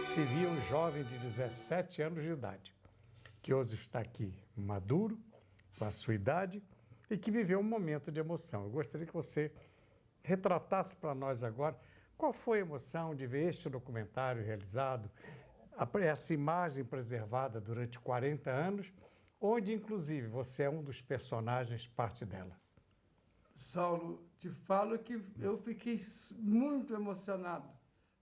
se via um jovem de 17 anos de idade, que hoje está aqui maduro, com a sua idade, e que viveu um momento de emoção. Eu gostaria que você retratasse para nós agora qual foi a emoção de ver este documentário realizado, essa imagem preservada durante 40 anos, onde, inclusive, você é um dos personagens, parte dela. Saulo, te falo que eu fiquei muito emocionado,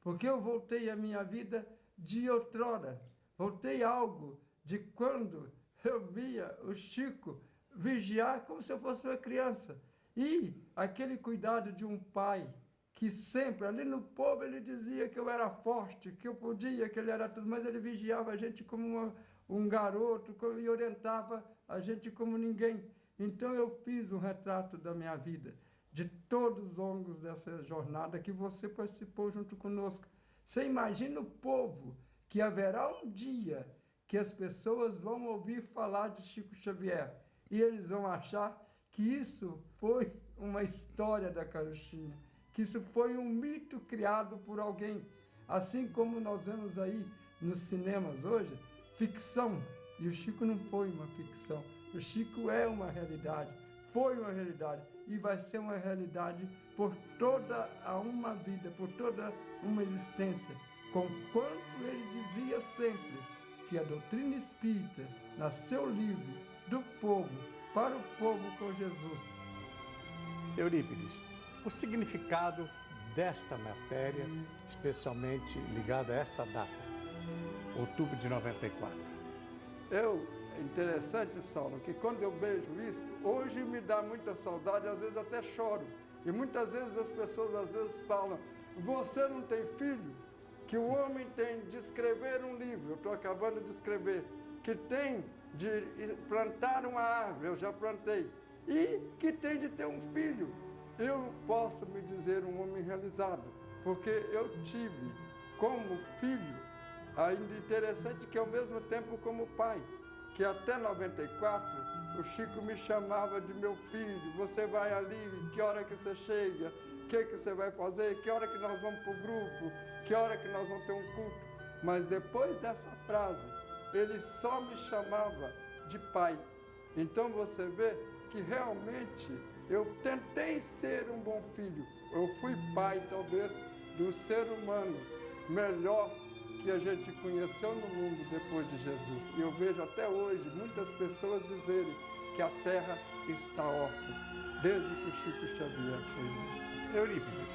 porque eu voltei à minha vida de outrora. Voltei a algo de quando eu via o Chico vigiar como se eu fosse uma criança. E aquele cuidado de um pai que sempre, ali no povo, ele dizia que eu era forte, que eu podia, que ele era tudo, mas ele vigiava a gente como um garoto e orientava a gente como ninguém. Então eu fiz um retrato da minha vida, de todos os ângulos dessa jornada que você participou junto conosco. Você imagina o povo que haverá um dia que as pessoas vão ouvir falar de Chico Xavier e eles vão achar que isso foi uma história da carochinha, que isso foi um mito criado por alguém. Assim como nós vemos aí nos cinemas hoje, ficção. E o Chico não foi uma ficção. O Chico é uma realidade, foi uma realidade e vai ser uma realidade por toda uma vida, por toda uma existência. Conquanto ele dizia sempre que a doutrina espírita nasceu livre do povo, para o povo com Jesus. Eurípides, o significado desta matéria, especialmente ligado a esta data, outubro de 94. É interessante, Saulo, que quando eu vejo isso, hoje me dá muita saudade, às vezes até choro. E muitas vezes as pessoas falam, você não tem filho? Que o homem tem de escrever um livro, eu estou acabando de escrever, que tem de plantar uma árvore, eu já plantei, e que tem de ter um filho. Eu posso me dizer um homem realizado, porque eu tive como filho, ainda interessante que ao mesmo tempo como pai, que até 94 o Chico me chamava de meu filho, você vai ali, que hora que você chega, o que você vai fazer, que hora que nós vamos para o grupo, que hora que nós vamos ter um culto. Mas depois dessa frase, ele só me chamava de pai. Então você vê que realmente eu tentei ser um bom filho. Eu fui pai, talvez, do ser humano melhor que a gente conheceu no mundo depois de Jesus. E eu vejo até hoje muitas pessoas dizerem que a terra está órfã, desde que o Chico Xavier foi. Eurípides,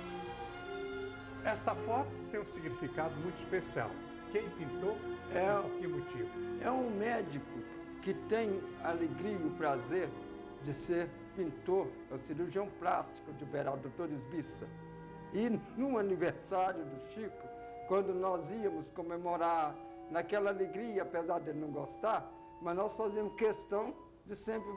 esta foto tem um significado muito especial. Quem pintou e por que motivo? É um médico que tem a alegria e o prazer de ser pintor, é o cirurgião plástico de Uberaba, doutor Esbissa. E no aniversário do Chico, quando nós íamos comemorar naquela alegria, apesar dele não gostar, mas nós fazíamos questão de sempre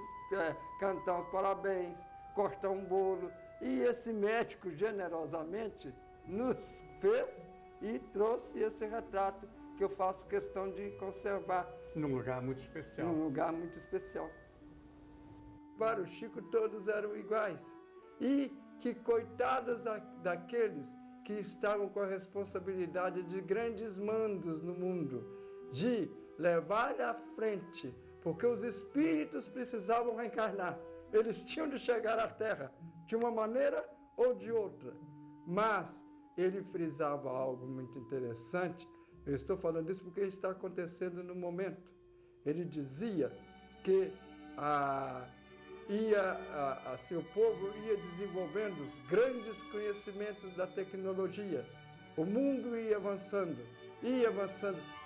cantar os parabéns, cortar um bolo. E esse médico generosamente nos fez e trouxe esse retrato que eu faço questão de conservar. Num lugar muito especial. Num lugar muito especial. Para o Chico todos eram iguais. E que coitados daqueles que estavam com a responsabilidade de grandes mandos no mundo, de levar à frente, porque os espíritos precisavam reencarnar. Eles tinham de chegar à Terra, de uma maneira ou de outra. Mas ele frisava algo muito interessante. Eu estou falando isso porque está acontecendo no momento. Ele dizia que o povo ia desenvolvendo os grandes conhecimentos da tecnologia. O mundo ia avançando,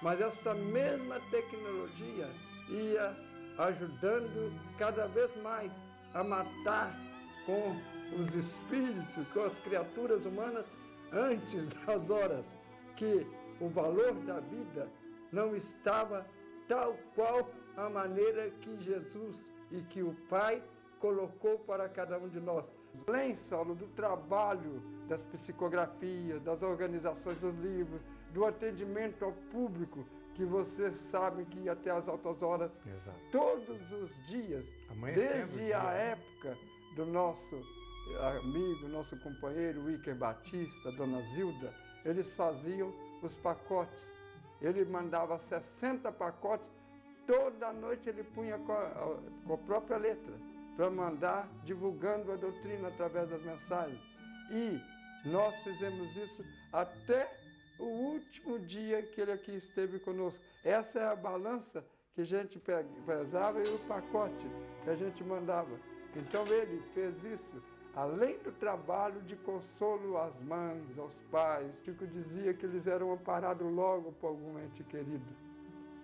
mas essa mesma tecnologia ia ajudando cada vez mais a matar com os espíritos, com as criaturas humanas, antes das horas que o valor da vida não estava tal qual a maneira que Jesus e que o Pai colocou para cada um de nós. Além, Saulo, do trabalho das psicografias, das organizações dos livros, do atendimento ao público, que vocês sabem que ia até as altas horas, Exato. Todos os dias, desde a época do nosso amigo, nosso companheiro Iker Batista, Dona Zilda, eles faziam os pacotes ele mandava 60 pacotes, toda noite ele punha com a própria letra, para mandar divulgando a doutrina através das mensagens. E nós fizemos isso até o último dia que ele aqui esteve conosco. Essa é a balança que a gente pesava e o pacote que a gente mandava. Então ele fez isso, além do trabalho de consolo às mães, aos pais. Chico dizia que eles eram amparados logo por algum ente querido.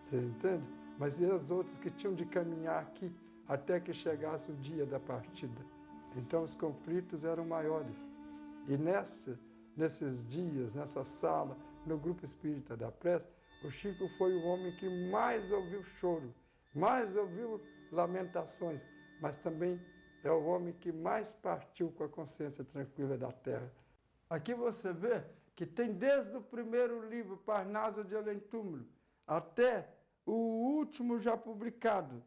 Você entende? Mas e os outros que tinham de caminhar aqui até que chegasse o dia da partida? Então os conflitos eram maiores. E nesses dias, nessa sala, no Grupo Espírita da Prece, o Chico foi o homem que mais ouviu choro, mais ouviu lamentações, mas também é o homem que mais partiu com a consciência tranquila da terra. Aqui você vê que tem desde o primeiro livro, Parnaso de Além Túmulo, até o último já publicado.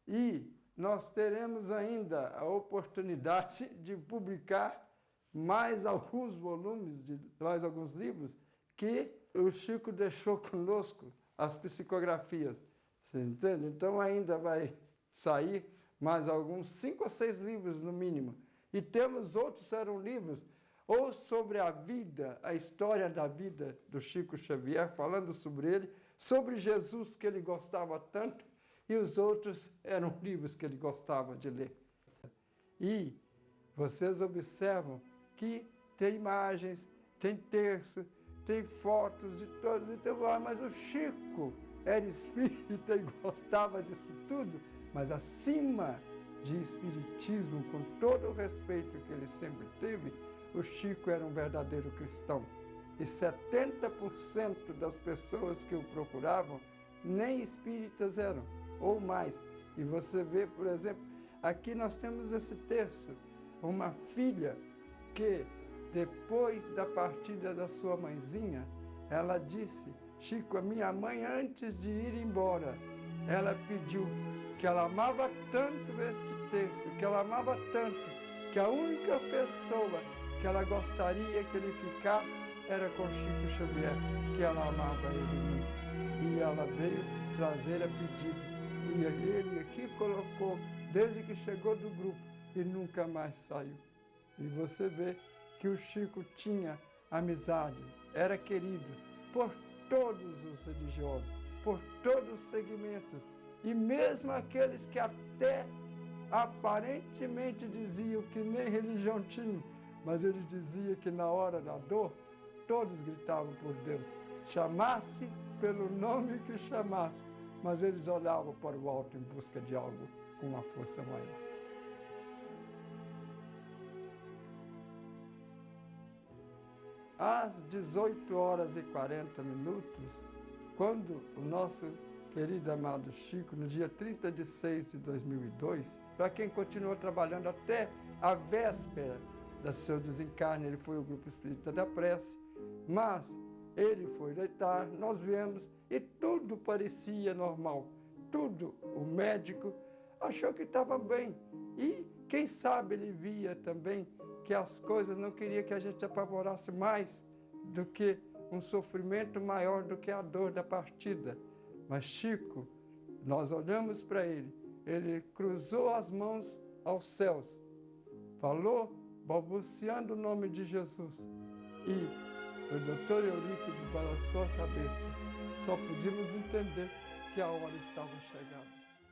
E nós teremos ainda a oportunidade de publicar mais alguns volumes, mais alguns livros, que o Chico deixou conosco, as psicografias. Você entende? Então ainda vai sair mais alguns 5 ou 6 livros no mínimo. E temos outros, serão livros, ou sobre a vida, a história da vida do Chico Xavier, falando sobre ele, sobre Jesus, que ele gostava tanto, e os outros eram livros que ele gostava de ler. E vocês observam que tem imagens, tem texto, tem fotos de todos. Então, mas o Chico era espírita e gostava disso tudo, mas acima de espiritismo, com todo o respeito que ele sempre teve, o Chico era um verdadeiro cristão. E 70% das pessoas que o procuravam nem espíritas eram, ou mais. E você vê, por exemplo, aqui nós temos esse terço, uma filha que, depois da partida da sua mãezinha, ela disse: Chico, a minha mãe, antes de ir embora, ela pediu que ela amava tanto este texto, que ela amava tanto, que a única pessoa que ela gostaria que ele ficasse era com Chico Xavier, que ela amava ele muito. E ela veio trazer a pedido. E ele aqui colocou, desde que chegou do grupo, e nunca mais saiu. E você vê que o Chico tinha amizades, era querido por todos os religiosos, por todos os segmentos, e mesmo aqueles que até aparentemente diziam que nem religião tinham, mas ele dizia que na hora da dor, todos gritavam por Deus, chamasse pelo nome que chamasse, mas eles olhavam para o alto em busca de algo com uma força maior. Às 18h40, quando o nosso querido amado Chico, no dia 30 de 6 de 2002, para quem continuou trabalhando até a véspera do seu desencarne, ele foi ao Grupo Espírita da Prece, mas ele foi deitar, nós viemos e tudo parecia normal, tudo. O médico achou que estava bem e, quem sabe, ele via também que as coisas não queria que a gente apavorasse mais do que um sofrimento maior do que a dor da partida. Mas Chico, nós olhamos para ele cruzou as mãos aos céus, falou, balbuciando o nome de Jesus, e o doutor Eurípides balançou a cabeça. Só podíamos entender que a hora estava chegando.